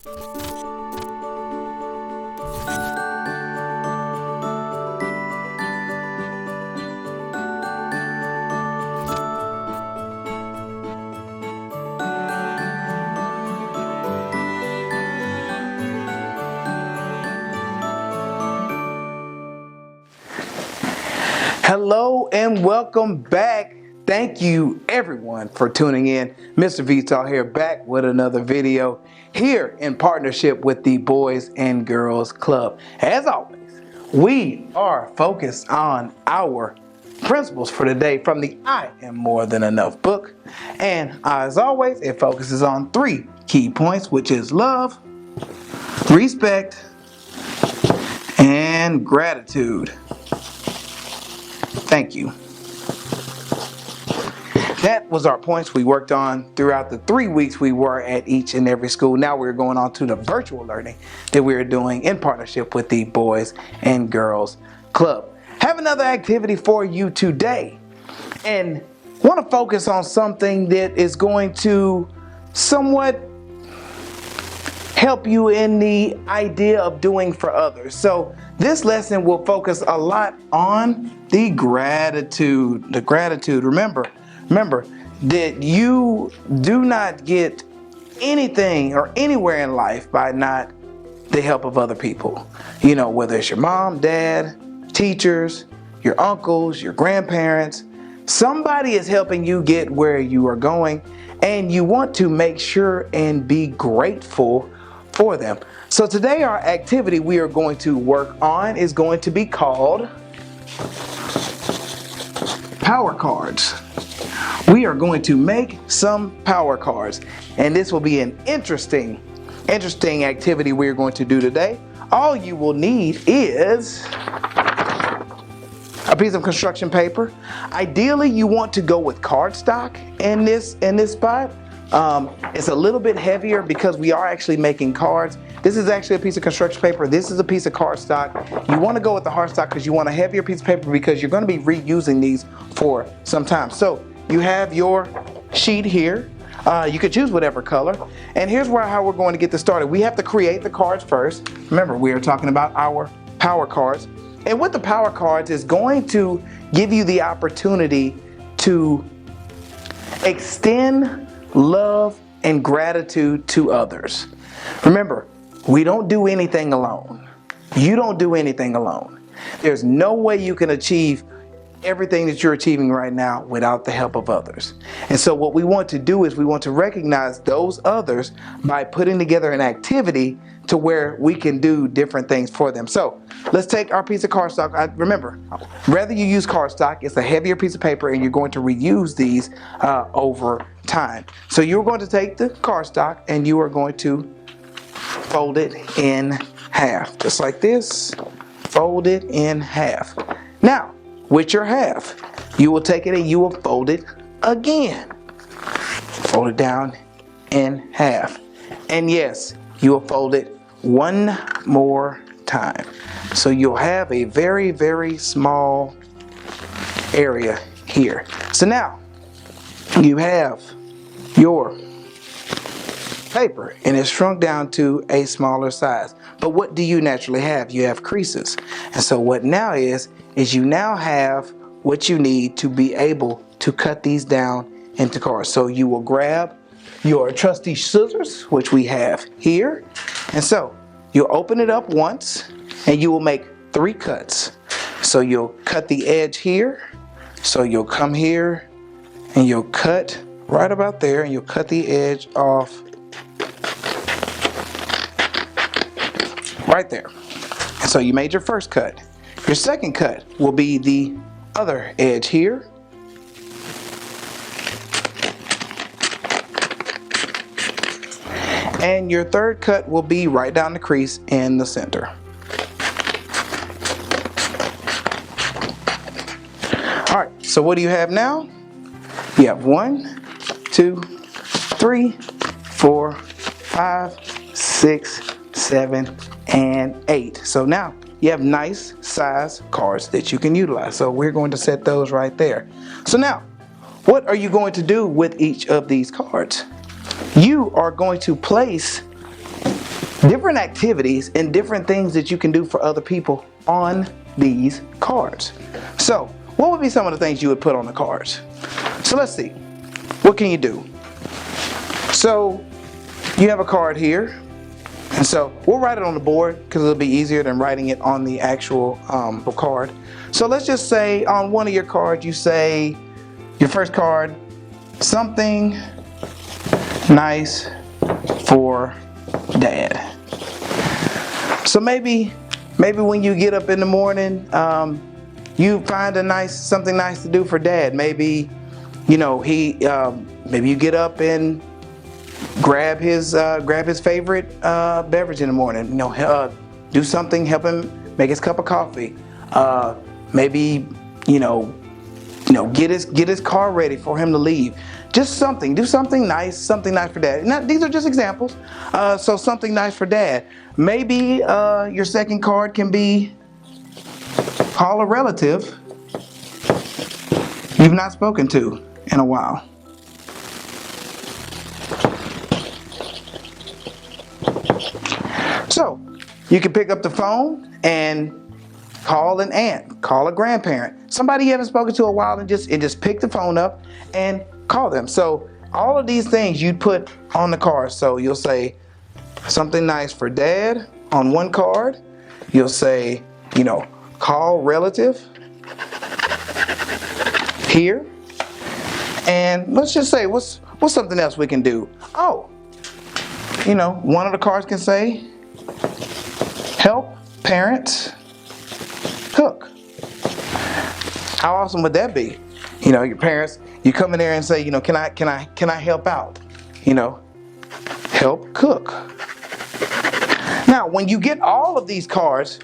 Hello and welcome back. Thank you everyone for tuning in. Mr. Vital here, back with another video here in partnership with the Boys and Girls Club. As always, we are focused on our principles for today from the I Am More Than Enough book. And as always, it focuses on 3 key points, which is love, respect, and gratitude. Thank you. That was our points we worked on throughout the 3 weeks we were at each and every school. Now we're going on to the virtual learning that we're doing in partnership with the Boys and Girls Club. Have another activity for you today, and want to focus on something that is going to somewhat help you in the idea of doing for others. So this lesson will focus a lot on the gratitude. Remember that you do not get anything or anywhere in life by not the help of other people. You know, whether it's your mom, dad, teachers, your uncles, your grandparents, somebody is helping you get where you are going, and you want to make sure and be grateful for them. So today our activity we are going to work on is going to be called power cards. We are going to make some power cards, and this will be an interesting activity we're going to do today. All you will need is a piece of construction paper. Ideally, you want to go with cardstock in this spot. It's a little bit heavier because we are actually making cards. This is actually a piece of construction paper. This is a piece of cardstock. You want to go with the hardstock because you want a heavier piece of paper because you're going to be reusing these for some time. So you have your sheet here. You could choose whatever color. And here's how we're going to get this started. We have to create the cards first. Remember, we are talking about our power cards. And with the power cards is going to give you the opportunity to extend love and gratitude to others. Remember, we don't do anything alone. You don't do anything alone. There's no way you can achieve everything that you're achieving right now without the help of others. And so what we want to do is we want to recognize those others by putting together an activity to where we can do different things for them. So let's take our piece of cardstock. Remember, whether you use cardstock, it's a heavier piece of paper and you're going to reuse these over time. So you're going to take the cardstock and you are going to fold it in half, just like this. Fold it in half. Now, with your half, you will take it and you will fold it again. Fold it down in half. And yes, you will fold it one more time. So you'll have a very, very small area here. So now you have your paper and it's shrunk down to a smaller size. But what do you naturally have? You have creases. And so what now is you now have what you need to be able to cut these down into cards. So you will grab your trusty scissors, which we have here. And so you'll open it up once and you will make 3 cuts. So you'll cut the edge here. So you'll come here and you'll cut right about there and you'll cut the edge off right there. And so you made your first cut. Your second cut will be the other edge here. And your third cut will be right down the crease in the center. All right, so what do you have now? You have 1, 2, 3, 4, 5, 6, 7, and 8. So now you have nice size cards that you can utilize. So we're going to set those right there. So now, what are you going to do with each of these cards? You are going to place different activities and different things that you can do for other people on these cards. So what would be some of the things you would put on the cards? So let's see. What can you do? So you have a card here. And so we'll write it on the board because it'll be easier than writing it on the actual card. So let's just say on one of your cards, you say, your first card, something nice for Dad. So maybe when you get up in the morning, you find something nice to do for Dad. Maybe, maybe you get up and grab his favorite beverage in the morning. Do something, help him make his cup of coffee. Maybe get his car ready for him to leave. Just do something nice for Dad. Now, these are just examples. So something nice for Dad. Maybe your second card can be call a relative you've not spoken to in a while. So you can pick up the phone and call an aunt, call a grandparent, somebody you haven't spoken to in a while, and just pick the phone up and call them. So all of these things you'd put on the card. So you'll say something nice for Dad on one card. You'll say, call relative here. And let's just say, what's something else we can do? Oh, one of the cards can say, help parents cook. How awesome would that be? Your parents, you come in there and say, can I help out? Help cook. Now, when you get all of these cards,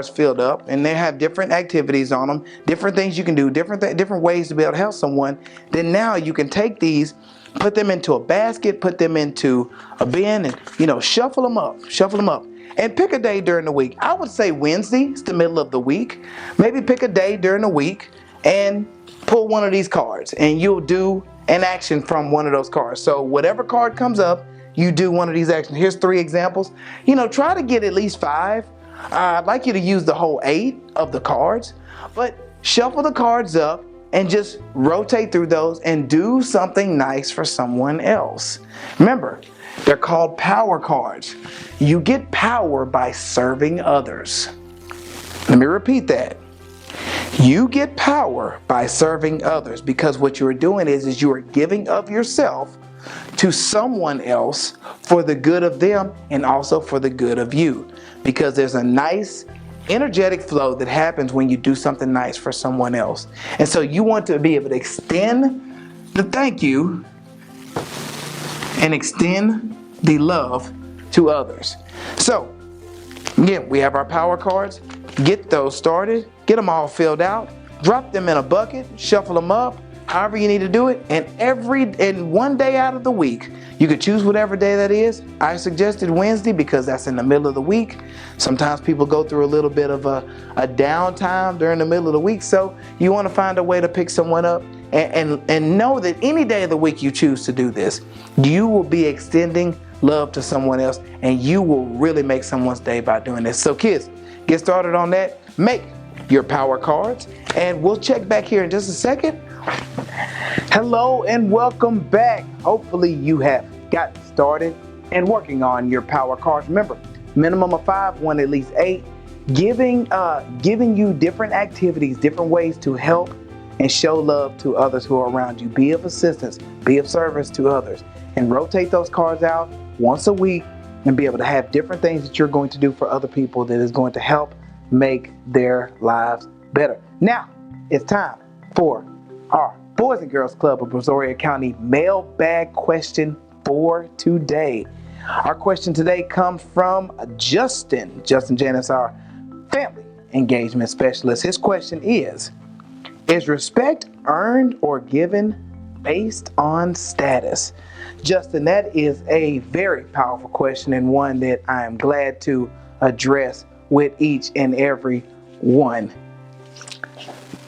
filled up, and they have different activities on them, different things you can do, different ways to be able to help someone. Then now you can take these, put them into a basket, put them into a bin, and shuffle them up, and pick a day during the week. I would say Wednesday is the middle of the week. Maybe pick a day during the week and pull one of these cards, and you'll do an action from one of those cards. So whatever card comes up, you do one of these actions. Here's 3 examples. Try to get at least 5. I'd like you to use the whole 8 of the cards, but shuffle the cards up and just rotate through those and do something nice for someone else. Remember, they're called power cards. You get power by serving others. Let me repeat that. You get power by serving others, because what you're doing is you are giving of yourself to someone else for the good of them and also for the good of you, because there's a nice energetic flow that happens when you do something nice for someone else. And so you want to be able to extend the thank you and extend the love to others. So again, we have our power cards. Get those started, get them all filled out, drop them in a bucket, shuffle them up, however you need to do it. And one day out of the week, you could choose whatever day that is. I suggested Wednesday because that's in the middle of the week. Sometimes people go through a little bit of a downtime during the middle of the week. So you want to find a way to pick someone up and know that any day of the week you choose to do this, you will be extending love to someone else, and you will really make someone's day by doing this. So kids, get started on that. Make your power cards, and we'll check back here in just a second. Hello and welcome back. Hopefully you have gotten started and working on your power cards. Remember, minimum of 5, one at least 8. Giving you different activities, different ways to help and show love to others who are around you. Be of assistance, be of service to others, and rotate those cards out once a week and be able to have different things that you're going to do for other people that is going to help make their lives better. Now, it's time for our Boys and Girls Club of Brazoria County mailbag question for today. Our question today comes from Justin. Justin Janus, our family engagement specialist. His question is respect earned or given based on status? Justin, that is a very powerful question, and one that I am glad to address with each and every one.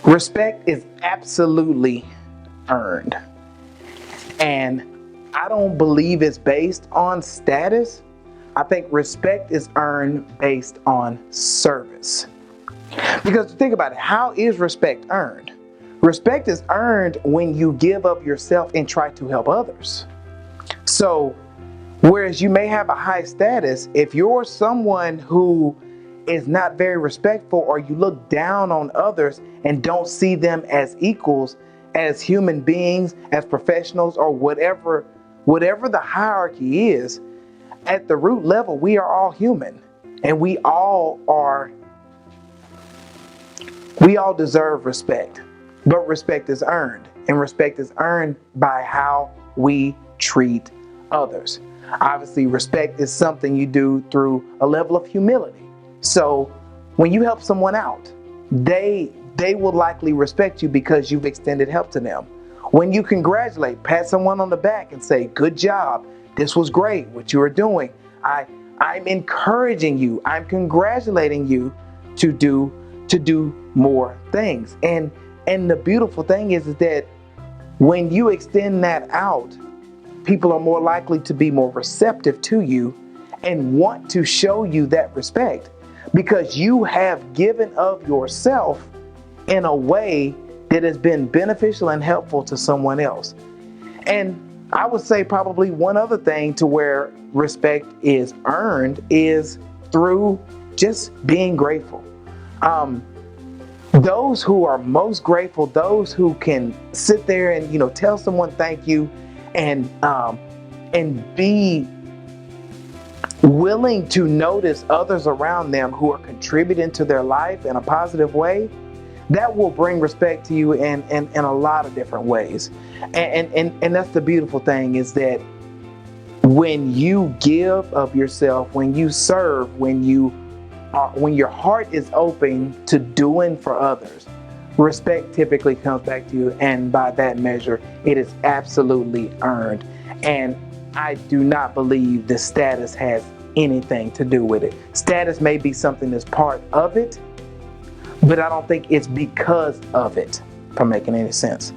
Respect is absolutely earned, and I don't believe it's based on status. I think respect is earned based on service. Because think about it, how is respect earned? Respect is earned when you give of yourself and try to help others. So, whereas you may have a high status, if you're someone who is not very respectful, or you look down on others and don't see them as equals, as human beings, as professionals, or whatever the hierarchy is, at the root level, we are all human, and we all deserve respect. But respect is earned, and respect is earned by how we treat others. Obviously, respect is something you do through a level of humility. So when you help someone out, they will likely respect you because you've extended help to them. When you congratulate, pat someone on the back and say, good job, this was great, what you are doing. I'm encouraging you, I'm congratulating you to do more things. And the beautiful thing is that when you extend that out, people are more likely to be more receptive to you and want to show you that respect, because you have given of yourself in a way that has been beneficial and helpful to someone else. And I would say probably one other thing to where respect is earned is through just being grateful. Those who are most grateful, those who can sit there and tell someone thank you, and be willing to notice others around them who are contributing to their life in a positive way, that will bring respect to you in a lot of different ways. And that's the beautiful thing, is that when you give of yourself, when you serve, when your heart is open to doing for others, respect typically comes back to you, and by that measure, it is absolutely earned. And I do not believe the status has anything to do with it. Status may be something that's part of it, but I don't think it's because of it, if I'm making any sense.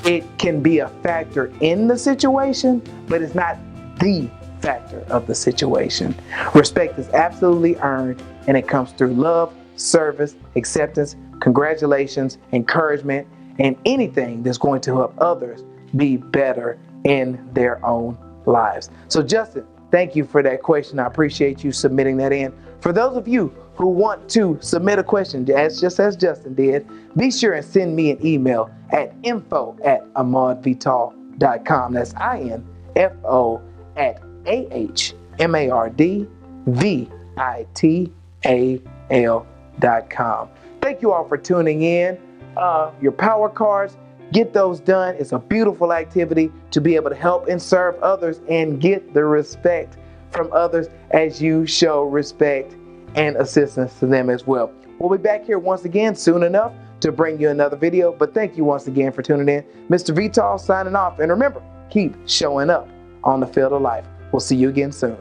It can be a factor in the situation, but it's not the factor of the situation. Respect is absolutely earned, and it comes through love, service, acceptance, congratulations, encouragement, and anything that's going to help others be better in their own lives. So Justin, thank you for that question. I appreciate you submitting that in. For those of you who want to submit a question, just as Justin did, be sure and send me an email at info@ahmadvital.com. That's info@ahmadvital.com. Thank you all for tuning in. Your power cards, get those done. It's a beautiful activity to be able to help and serve others and get the respect from others as you show respect and assistance to them as well. We'll be back here once again soon enough to bring you another video, but thank you once again for tuning in. Mr. Vital signing off, and remember, keep showing up on the field of life. We'll see you again soon.